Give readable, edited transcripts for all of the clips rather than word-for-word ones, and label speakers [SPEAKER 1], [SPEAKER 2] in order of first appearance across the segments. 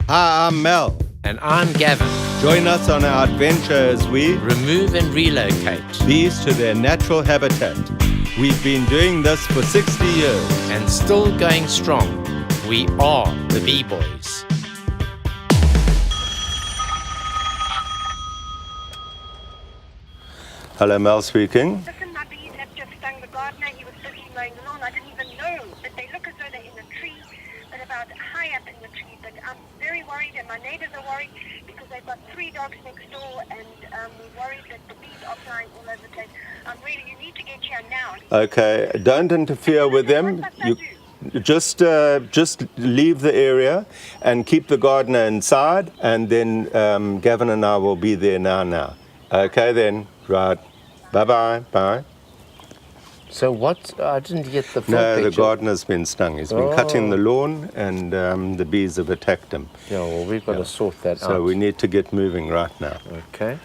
[SPEAKER 1] Hi, I'm Mel.
[SPEAKER 2] And I'm Gavin.
[SPEAKER 1] Join us on our adventure as we
[SPEAKER 2] Remove and relocate
[SPEAKER 1] bees to their natural habitat. We've been doing this for 60 years.
[SPEAKER 2] and still going strong. We are the Bee Boys.
[SPEAKER 1] Hello, Mel speaking.
[SPEAKER 3] Listen, my bees have just stung the gardener. He was busy mowing the lawn. I didn't even know that they look as though they're in a tree, but about high up in the tree. But I'm very worried, and my neighbors are worried because they've got 3 dogs next door, and we're worried that the bees are flying all over the place. You need to get here now.
[SPEAKER 1] Okay, don't interfere with them.
[SPEAKER 3] What must I
[SPEAKER 1] You just leave the area and keep the gardener inside, and then Gavin and I will be there now. Okay then, right. Bye. Bye.
[SPEAKER 2] So what? I didn't get the full
[SPEAKER 1] No, the
[SPEAKER 2] picture.
[SPEAKER 1] gardener's been stung. He's been cutting the lawn, and the bees have attacked him.
[SPEAKER 2] Yeah, well, we've got to sort that out.
[SPEAKER 1] So we need to get moving right now.
[SPEAKER 2] Okay.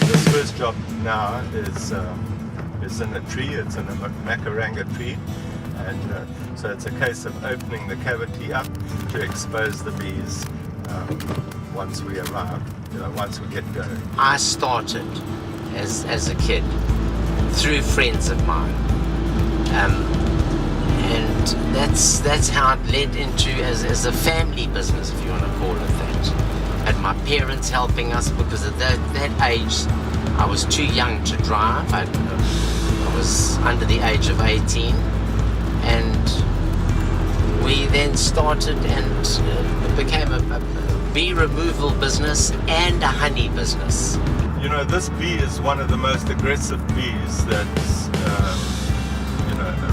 [SPEAKER 1] This first job now is in a tree. It's in a macaranga tree, and so it's a case of opening the cavity up to expose the bees once we arrive. Once we get going.
[SPEAKER 2] I started as a kid through friends of mine, and that's how it led into as a family business, if you want to call it that. And my parents helping us, because at that age I was too young to drive. I was under the age of 18, and we then started, and it became a bee removal business and a honey business.
[SPEAKER 1] This bee is one of the most aggressive bees that's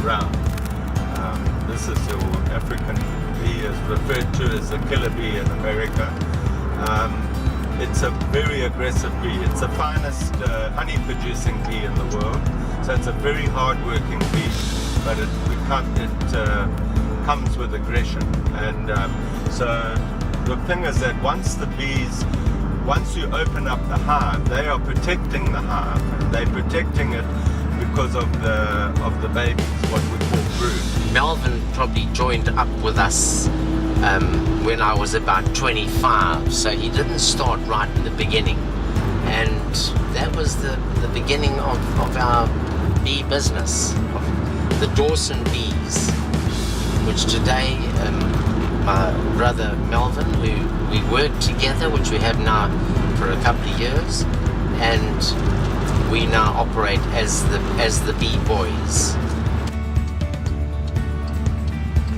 [SPEAKER 1] around. This is your African bee, is referred to as the killer bee in America. It's a very aggressive bee. It's the finest honey-producing bee in the world. So it's a very hard-working bee, but it comes with aggression. And so the thing is that once you open up the hive, they are protecting the hive. And they're protecting it because of the babies, what we call brood.
[SPEAKER 2] Melvin probably joined up with us when I was about 25, so he didn't start right in the beginning, and that was the beginning of our bee business, of the Dawson bees, which today my brother Melvin, who we work together, which we have now for a couple of years, and we now operate as the Bee Boys.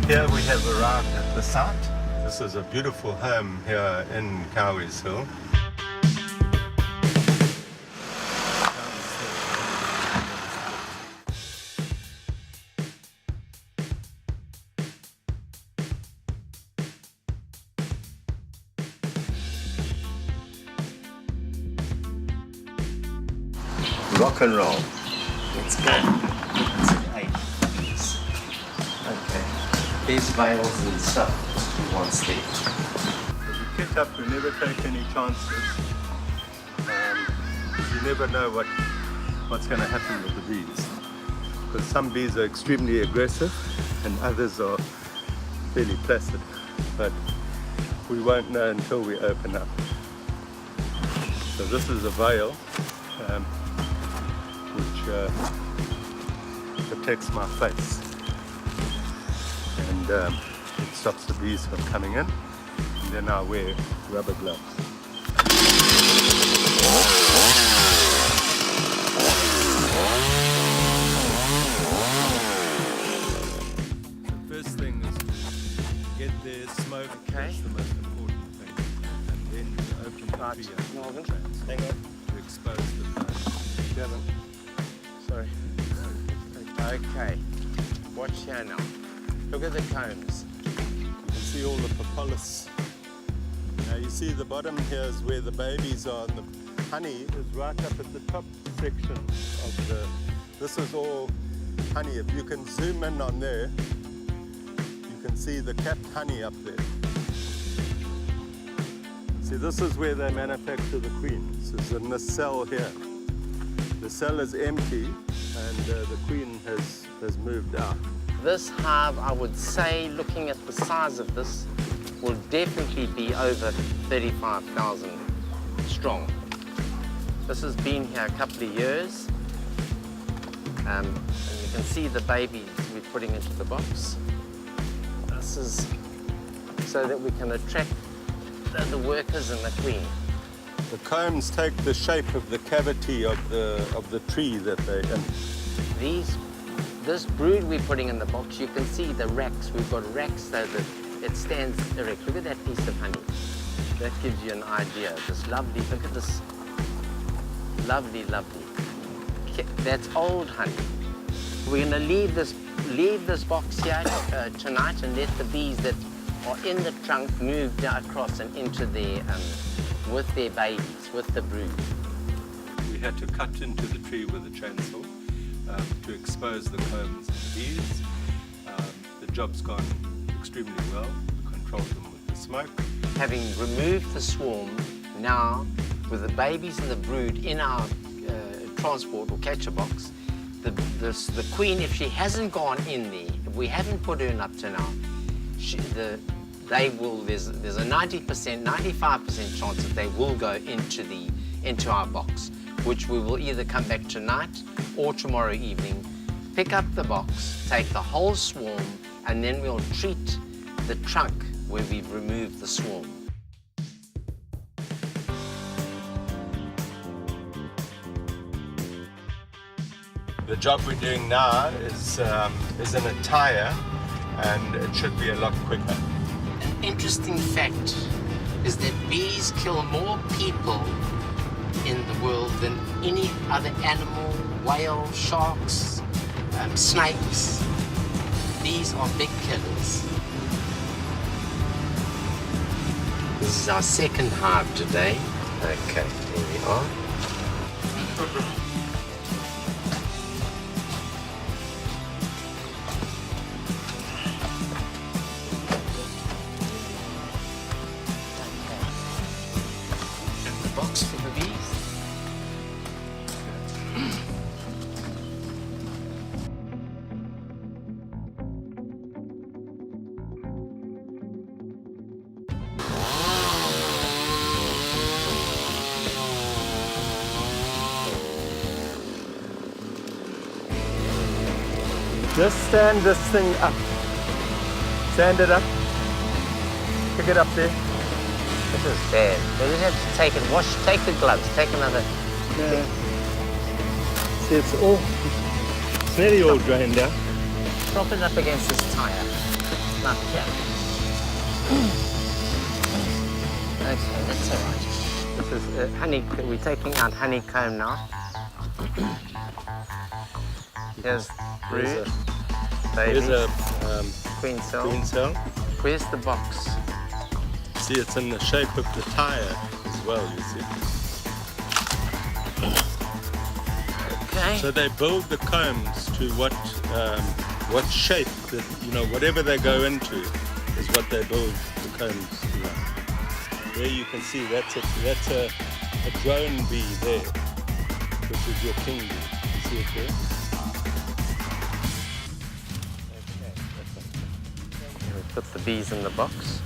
[SPEAKER 1] Here we have arrived at the site. This is a beautiful home here in Cowies Hill. Rock and roll.
[SPEAKER 2] Let's go. Okay. There's vials and stuff he wants there.
[SPEAKER 1] As a kit up, we never take any chances. You never know what's going to happen with the bees. Because some bees are extremely aggressive and others are fairly placid. But we won't know until we open up. So this is a veil which protects my face. And it stops the bees from coming in. And then I wear rubber gloves. The first thing is to get their smoke.
[SPEAKER 2] Okay.
[SPEAKER 1] That's the most important thing. And then to open the beer
[SPEAKER 2] Hang on.
[SPEAKER 1] to expose the flame. Gavin.
[SPEAKER 2] Sorry. Okay. Watch here now. Look at the combs.
[SPEAKER 1] You can see all the propolis. Now you see the bottom here is where the babies are, and honey is right up at the top section of the, this is all honey. If you can zoom in on there, you can see the capped honey up there. See, this is where they manufacture the queen. This is in this cell here. The cell is empty and the queen has moved out.
[SPEAKER 2] This hive, I would say, looking at the size of this, will definitely be over 35,000 strong. This has been here a couple of years. And you can see the babies we're putting into the box. This is so that we can attract the workers and the queen.
[SPEAKER 1] The combs take the shape of the cavity of the tree that they're in.
[SPEAKER 2] This brood we're putting in the box, you can see the racks. We've got racks so that it stands erect. Look at that piece of honey. That gives you an idea. This lovely, look at this. Lovely, lovely. That's old honey. We're going to leave this box here tonight and let the bees that are in the trunk move down across and into their, with their babies, with the brood.
[SPEAKER 1] We had to cut into the tree with a chainsaw to expose the combs and the bees. The job's gone extremely well. We controlled them with the smoke.
[SPEAKER 2] Having removed the swarm, now with the babies and the brood in our transport or catcher box, the queen, if she hasn't gone in there, if we haven't put her in up to now, there's a 90%, 95% chance that they will go into our box, which we will either come back tonight or tomorrow evening, pick up the box, take the whole swarm, and then we'll treat the trunk where we've removed the swarm.
[SPEAKER 1] The job we're doing now is in a tire, and it should be a lot quicker.
[SPEAKER 2] An interesting fact is that bees kill more people in the world than any other animal, whale, sharks, snakes. These are big killers. This is our second hive today. Okay, here we are. Box for the bees.
[SPEAKER 1] Just stand this thing up. Stand it up. Pick it up there.
[SPEAKER 2] This is bad. They just have to take it, take the gloves, take another.
[SPEAKER 1] Yeah. See, it's nearly all drained out.
[SPEAKER 2] Prop it up against this tire. Like here. Okay, that's all right. This is honey, we're taking out honeycomb now. Here's brood, babies,
[SPEAKER 1] Here's a
[SPEAKER 2] queen cell.
[SPEAKER 1] queen cell.
[SPEAKER 2] Where's the box?
[SPEAKER 1] See, it's in the shape of the tire as well, you see.
[SPEAKER 2] Okay.
[SPEAKER 1] So they build the combs to what shape that, whatever they go into is what they build the combs to. There you can see that's a drone bee there. This is your king bee. You see it there?
[SPEAKER 2] We put the bees in the box.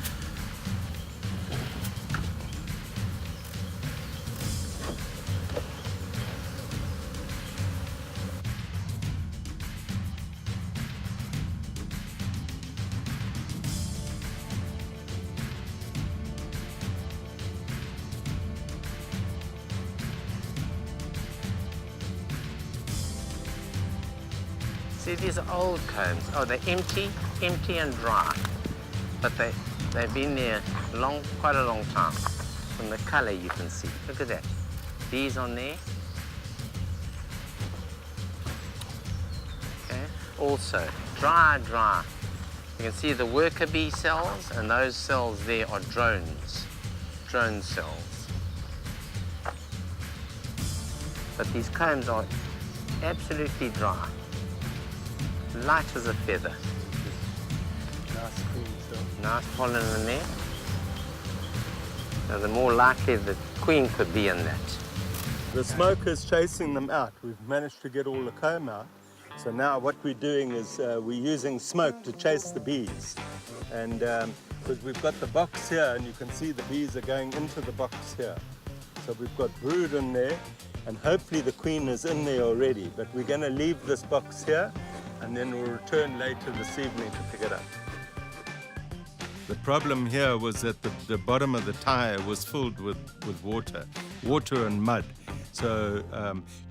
[SPEAKER 2] See, these are old combs. Oh, they're empty and dry. But they've been there quite a long time. From the color you can see. Look at that. Bees on there. Okay. Also, dry. You can see the worker bee cells, and those cells there are drone cells. But these combs are absolutely dry, light as a feather.
[SPEAKER 1] Nice queen cell.
[SPEAKER 2] Nice pollen in there. Now the more likely the queen could be in that.
[SPEAKER 1] The smoke is chasing them out. We've managed to get all the comb out. So now what we're doing is we're using smoke to chase the bees. And because we've got the box here, and you can see the bees are going into the box here. So we've got brood in there, and hopefully the queen is in there already. But we're going to leave this box here, and then we'll return later this evening to pick it up. The problem here was that the bottom of the tire was filled with water and mud. So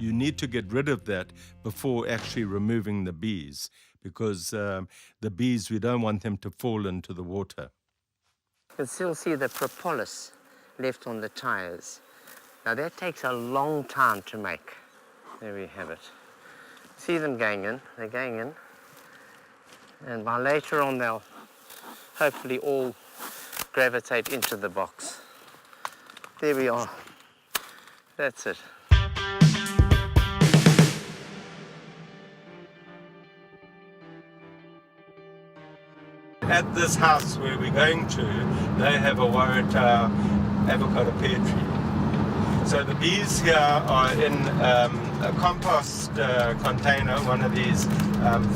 [SPEAKER 1] you need to get rid of that before actually removing the bees, because the bees, we don't want them to fall into the water.
[SPEAKER 2] You can still see the propolis left on the tires. Now that takes a long time to make. There we have it. See them going in, they're going in. And by later on they'll hopefully all gravitate into the box. There we are. That's it.
[SPEAKER 1] At this house where we're going to, they have a Waratah avocado pear tree. So the bees here are in a compost container, one of these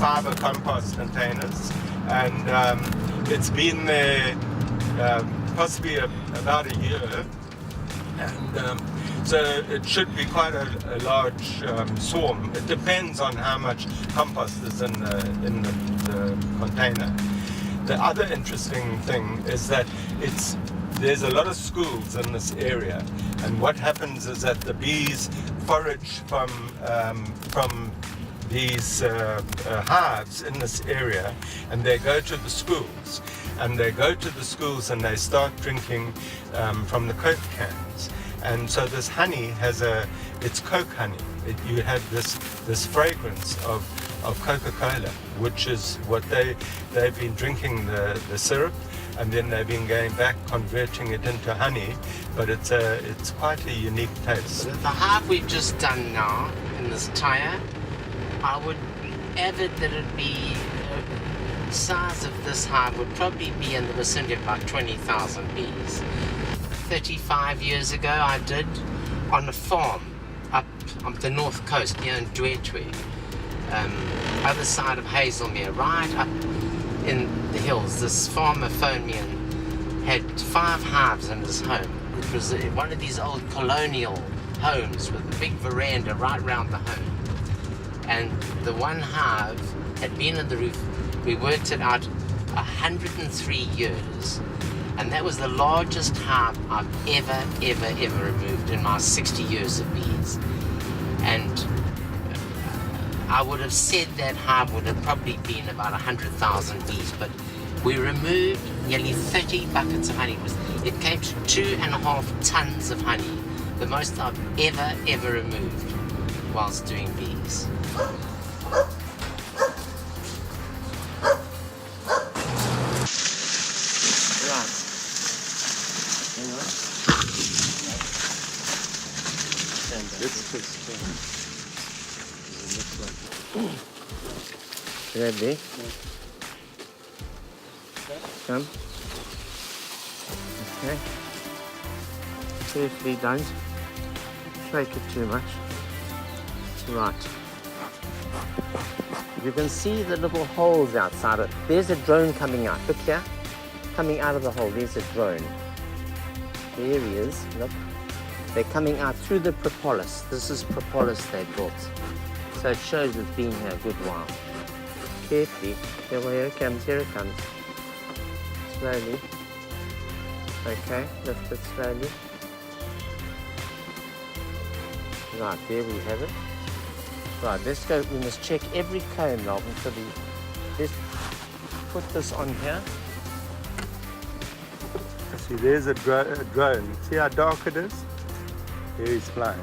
[SPEAKER 1] fiber compost containers, and it's been there possibly about a year, and so it should be quite a large swarm. It depends on how much compost is in the container. The other interesting thing is that there's a lot of schools in this area, and what happens is that the bees forage from these hives in this area, and they go to the schools, and they start drinking from the Coke cans. And so this honey it's Coke honey. You have this fragrance of Coca-Cola, which is what they've been drinking the syrup, and then they've been going back converting it into honey, but it's quite a unique taste.
[SPEAKER 2] The hive we've just done now in this tire, I would avid that it'd be the size of this hive would probably be in the vicinity of about 20,000 bees. 35 years ago I did on a farm up the north coast near Ndwedwe, other side of Hazelmere, right up in the hills. This farmer phoned me and had 5 hives in his home. It was one of these old colonial homes with a big veranda right round the home. And the one hive had been in the roof, we worked it out, 103 years. And that was the largest hive I've ever removed in my 60 years of bees. And I would have said that hive would have probably been about 100,000 bees, but we removed nearly 30 buckets of honey. It came to 2.5 tons of honey, the most I've ever removed whilst doing bees. Ready? Come. Okay. Carefully, don't shake it too much. Right. You can see the little holes outside it. There's a drone coming out. Look here. Coming out of the hole. There's a drone. There he is. Look. They're coming out through the propolis. This is propolis they built. So it shows it's been here a good while. Carefully. Here it comes. Here it comes. Slowly. Okay. Lift it slowly. Right. There we have it. Right. Let's go. We must check every comb now until let's put this on here.
[SPEAKER 1] See, there's a drone. See how dark it is? Here he's flying.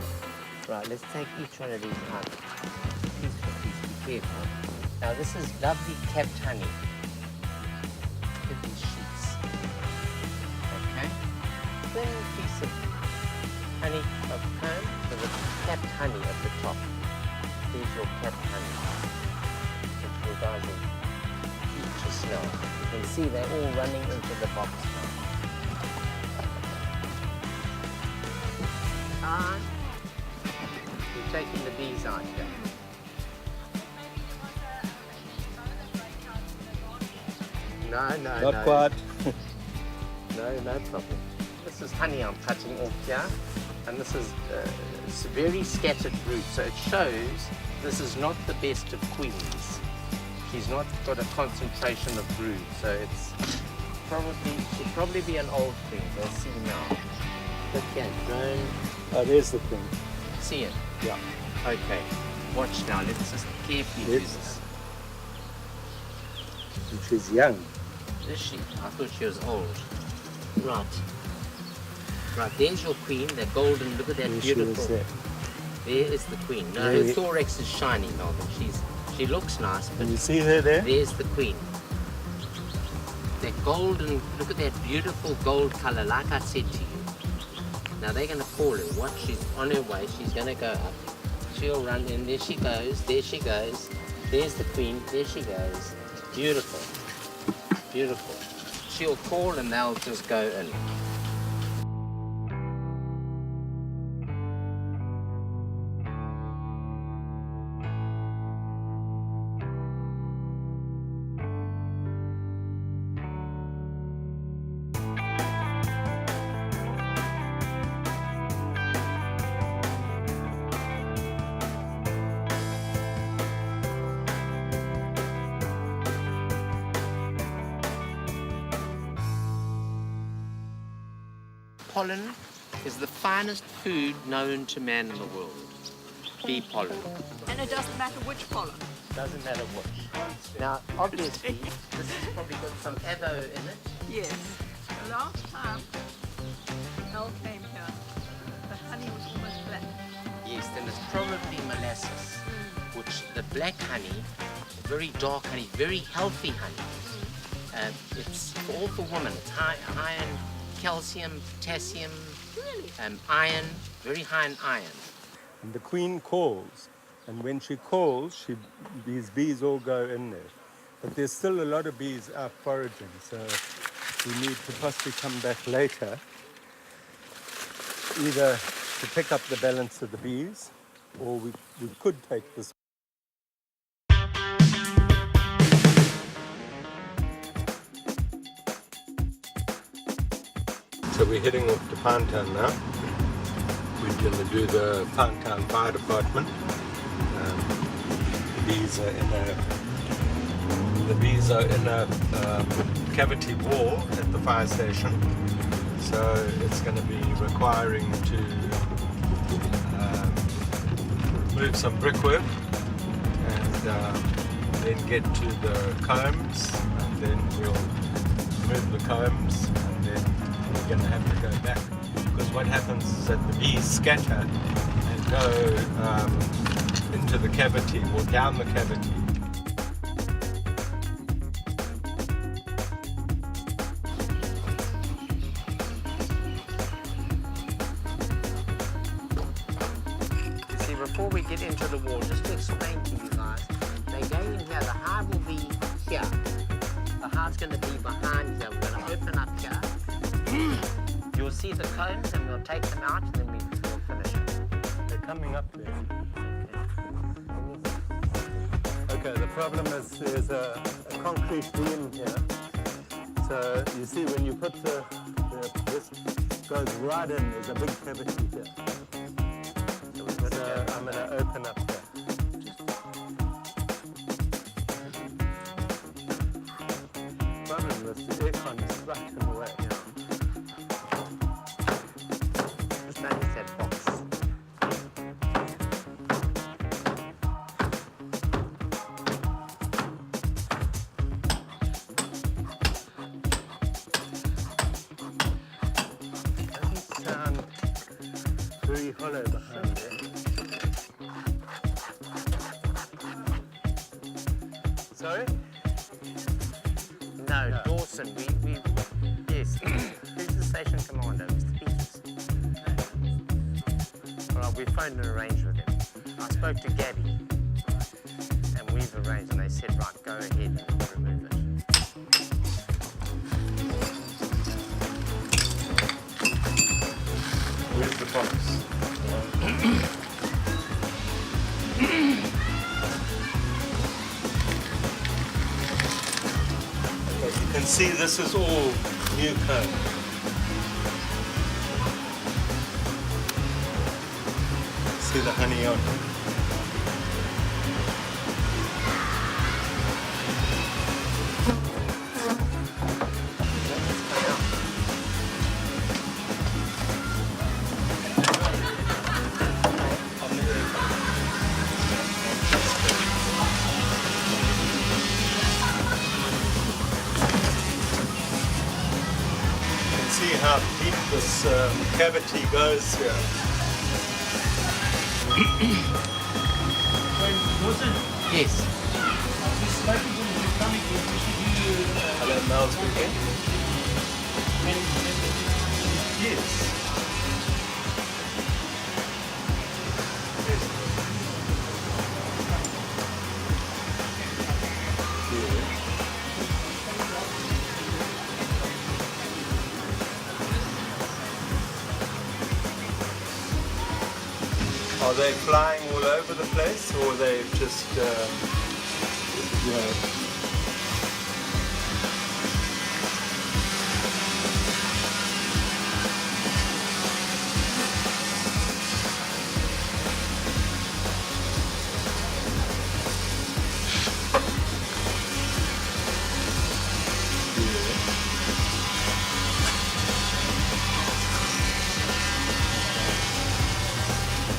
[SPEAKER 2] Right, let's take each one of these out. Piece for piece, be careful. Now this is lovely capped honey. Look at these sheets. Okay? Thin piece of honey of comb with a capped honey at the top. Here's your capped honey, which you guys will eat to smell. You can see they're all running into the box now. We're taking the bees out here. No.
[SPEAKER 1] Not quite.
[SPEAKER 2] No problem. This is honey I'm cutting off here, and this is it's very scattered brood, so it shows this is not the best of queens. She's not got a concentration of brood, so it's should probably be an old queen. We'll see now. Look here, drone.
[SPEAKER 1] Oh, there's the thing.
[SPEAKER 2] See it?
[SPEAKER 1] Yeah.
[SPEAKER 2] Okay. Watch now. Let's just carefully do
[SPEAKER 1] Yes.
[SPEAKER 2] this.
[SPEAKER 1] And she's young.
[SPEAKER 2] Is she? I thought she was old. Right. Right, there's your queen, that golden, look at that
[SPEAKER 1] There she is
[SPEAKER 2] beautiful.
[SPEAKER 1] there.
[SPEAKER 2] There is the queen. No,
[SPEAKER 1] There
[SPEAKER 2] her
[SPEAKER 1] you-
[SPEAKER 2] thorax is shiny, Melvin. She looks nice, but
[SPEAKER 1] Can you see her there?
[SPEAKER 2] there's the queen. That golden, look at that beautiful gold color, like I said to you. Now they're going to call her. Watch, she's on her way. She's going to go up. She'll run in. There she goes. There she goes. There's the queen. There she goes. Beautiful. Beautiful. She'll call and they'll just go in. Pollen is the finest food known to man in the world. Bee pollen.
[SPEAKER 4] And it doesn't matter which pollen.
[SPEAKER 2] Doesn't matter which. Now, obviously, this has probably got some avo in it.
[SPEAKER 4] Yes. The last time Elle came here, the honey was almost black.
[SPEAKER 2] Yes, then it's probably molasses, which the black honey, very dark honey, very healthy honey. It's all for women. It's high in calcium, potassium,
[SPEAKER 4] Really?
[SPEAKER 2] iron, very high in iron.
[SPEAKER 1] And the queen calls, and when she calls, these bees all go in there. But there's still a lot of bees out foraging, so we need to possibly come back later, either to pick up the balance of the bees, or we could take this. So we're heading off to Pinetown now. We're going to do the Pinetown Fire Department. The bees are in a cavity wall at the fire station. So it's going to be requiring to move some brickwork and then get to the combs, and then we'll move the combs, and then we're going to have to go back, because what happens is that the bees scatter and go into the cavity or down the cavity.
[SPEAKER 2] You see, before we get into the wall, just to explain to you guys, they're going in here, the hive will be here. The hive's going to be behind here. We're going to open up here. You'll see the combs and we'll take them out and then we'll finish it.
[SPEAKER 1] They're coming up there. Okay, the problem is there's a concrete beam here. So you see when you put this goes right in, there's a big cavity here. So I'm going to open up here. Problem is the aircon is right in the way.
[SPEAKER 2] Just manage that box.
[SPEAKER 1] Doesn't sound very hollow behind there. Sorry?
[SPEAKER 2] No, Dawson, yes. Who's the station commander, Mr. Peters? we phoned and arranged with them. I spoke to Gabby, and we've arranged, and they said, right, go ahead and remove it.
[SPEAKER 1] Where's the box? Okay, you can see this is all new comb. See the honey on it. See how deep this cavity goes here.
[SPEAKER 2] Yes.
[SPEAKER 1] Hello, Mel speaking. Yes. Are they flying all over the place, or are they just,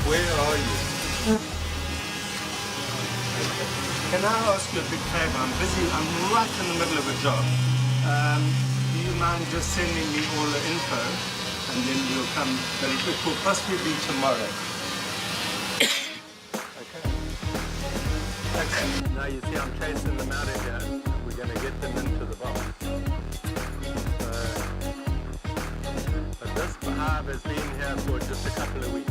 [SPEAKER 1] Where are you? Can I ask you a big favor? I'm busy. I'm right in the middle of a job. Do you mind just sending me all the info, and then we'll come very quick. Will possibly be tomorrow. Okay. Okay. Now you see, I'm chasing them out of here. We're going to get them into the box. But this hive has been here for just a couple of weeks.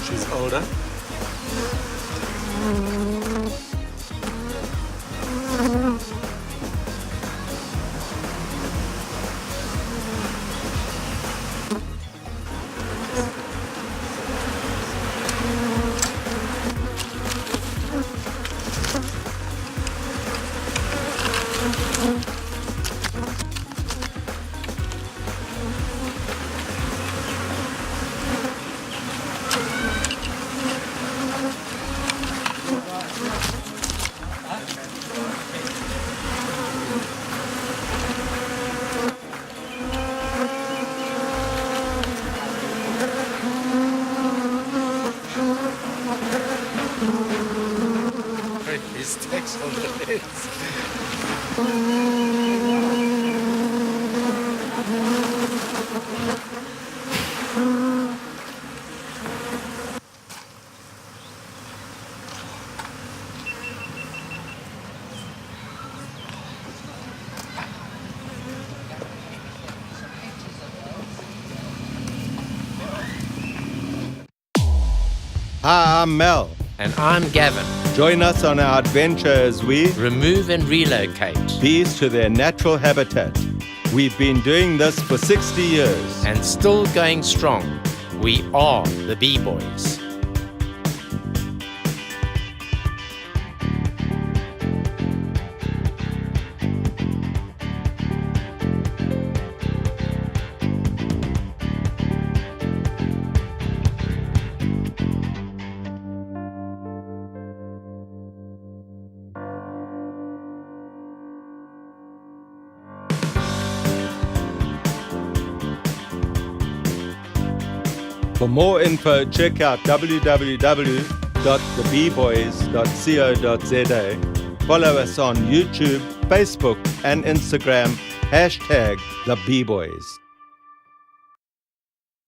[SPEAKER 1] She's older. His text on the heads. Hi, I'm Mel.
[SPEAKER 2] And I'm Gavin.
[SPEAKER 1] Join us on our adventure as we
[SPEAKER 2] Remove and relocate.
[SPEAKER 1] bees to their natural habitat. We've been doing this for 60 years.
[SPEAKER 2] And still going strong. We are the Bee Boys.
[SPEAKER 1] For more info, check out www.thebeeboys.co.za. Follow us on YouTube, Facebook, and Instagram, #TheBeeBoys.